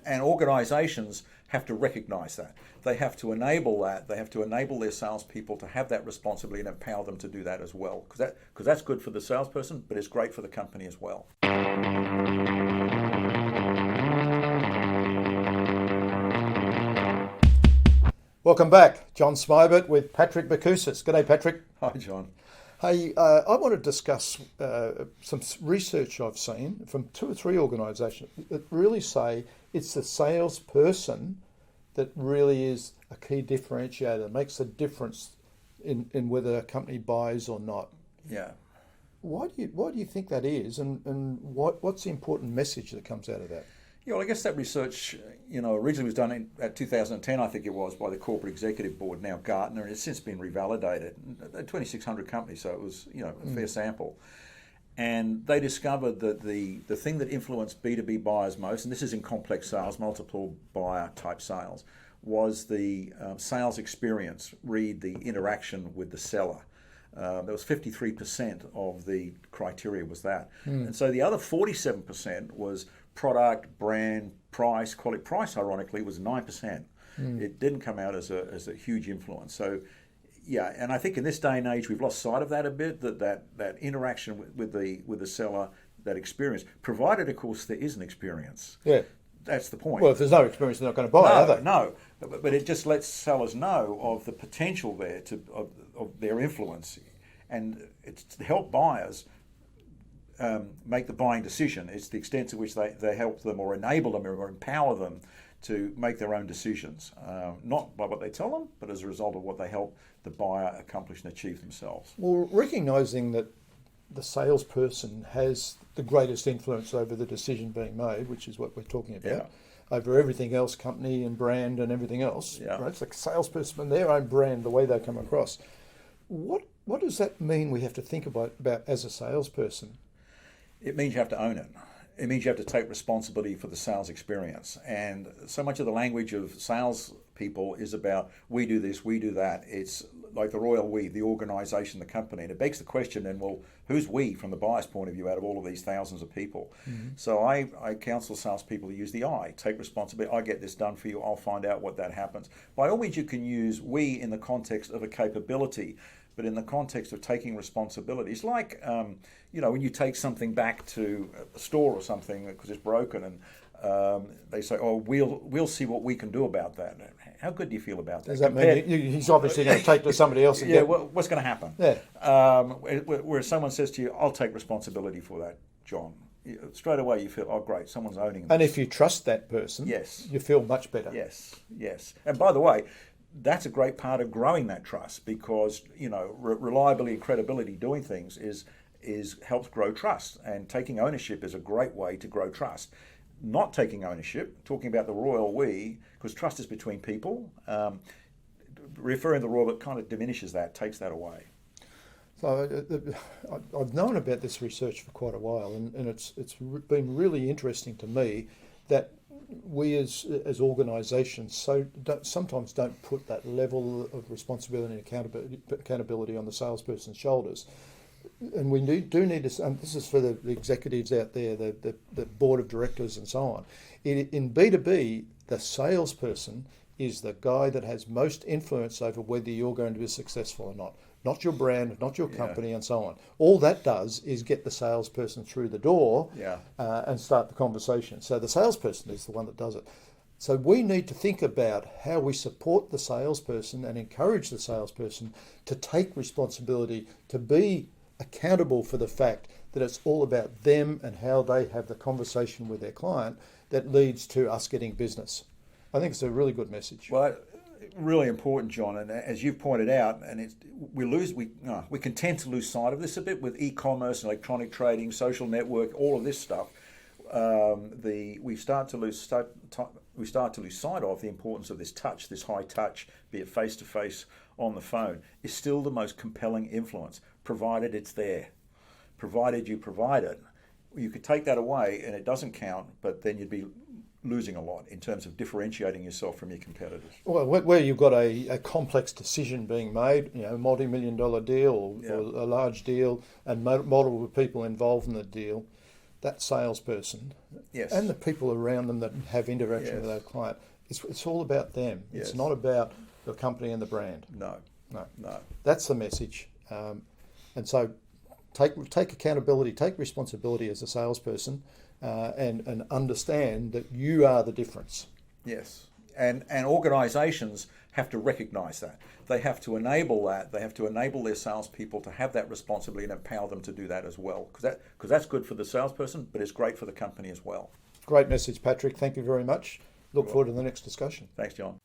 And organisations have to recognise that. They have to enable that. They have to enable their salespeople to have that responsibility and empower them to do that as well. Because that's good for the salesperson, but it's great for the company as well. Welcome back. John Smybert with Patrick Boucousis. G'day, Patrick. Hi, John. Hey, I want to discuss some research I've seen from 2 or 3 organisations that really say it's the salesperson that really is a key differentiator, makes a difference in whether a company buys or not. Yeah. Why do you think that is, and what's the important message that comes out of that? Yeah, well, I guess that research, originally was done at 2010, I think it was, by the Corporate Executive Board, now Gartner, and it's since been revalidated. 2,600 companies, so it was, a fair sample. And they discovered that the thing that influenced B2B buyers most, and this is in complex sales, multiple buyer type sales, was the sales experience, read the interaction with the seller. There was 53% of the criteria was that. And so the other 47% was product, brand, price, quality. Price, ironically, was 9%. It didn't come out as a huge influence. So, yeah, and I think in this day and age, we've lost sight of that a bit, that interaction with the seller, that experience, provided, of course, there is an experience. Yeah. That's the point. Well, if there's no experience, they're not going to buy, are they? No, but it just lets sellers know of the potential there of their influence, and it's to help buyers make the buying decision. It's the extent to which they help them or enable them or empower them to make their own decisions, not by what they tell them, but as a result of what they help the buyer accomplish and achieve themselves. Well, recognising that the salesperson has the greatest influence over the decision being made, which is what we're talking about, over everything else, company and brand and everything else. Yeah. Right? It's like salesperson and their own brand, the way they come across. What does that mean we have to think about as a salesperson? It means you have to own it. It means you have to take responsibility for the sales experience. And so much of the language of sales people is about we do this, we do that. It's like the royal we, the organisation, the company. And it begs the question then, well, who's we from the buyer's point of view out of all of these thousands of people? Mm-hmm. So I counsel salespeople to use the I, take responsibility. I get this done for you. I'll find out what that happens. By all means, you can use we in the context of a capability, but in the context of taking responsibility. It's like, when you take something back to a store or something because it's broken and they say, oh, we'll see what we can do about that. How good do you feel about that? Does that mean he's obviously going to take to somebody else? And what's going to happen? Yeah. Where someone says to you, I'll take responsibility for that, John. Straight away you feel, oh great, someone's owning this. And if you trust that person, yes, you feel much better. Yes. And by the way, that's a great part of growing that trust because, reliability and credibility doing things is helps grow trust. And taking ownership is a great way to grow trust. Not taking ownership, talking about the royal we, because trust is between people, referring to the royal, it kind of diminishes that, takes that away. So I've known about this research for quite a while, and it's been really interesting to me that we as organisations sometimes don't put that level of responsibility and accountability on the salesperson's shoulders. And we do need to, and this is for the executives out there, the board of directors and so on. In B2B, the salesperson is the guy that has most influence over whether you're going to be successful or not. Not your brand, not your company, and so on. All that does is get the salesperson through the door and start the conversation. So the salesperson is the one that does it. So we need to think about how we support the salesperson and encourage the salesperson to take responsibility, to be accountable for the fact that it's all about them and how they have the conversation with their client that leads to us getting business. I think it's a really good message. Well, really important, John, and as you've pointed out, and we can tend to lose sight of this a bit with e-commerce, electronic trading, social network, all of this stuff. We start to lose sight of the importance of this touch, this high touch, be it face to face on the phone, is still the most compelling influence, provided it's there, provided you provide it. You could take that away and it doesn't count, but then you'd be losing a lot in terms of differentiating yourself from your competitors. Well, where you've got a complex decision being made, a multi-million-dollar deal or a large deal and multiple people involved in the deal, that salesperson Yes. and the people around them that have interaction Yes. with that client, it's all about them. Yes. It's not about the company and the brand. No. No. No. That's the message. And so take accountability, take responsibility as a salesperson, and understand that you are the difference. Yes. And organisations have to recognise that. They have to enable that. They have to enable their salespeople to have that responsibility and empower them to do that as well. Because that's good for the salesperson, but it's great for the company as well. Great message, Patrick. Thank you very much. Look forward to the next discussion. Thanks, John.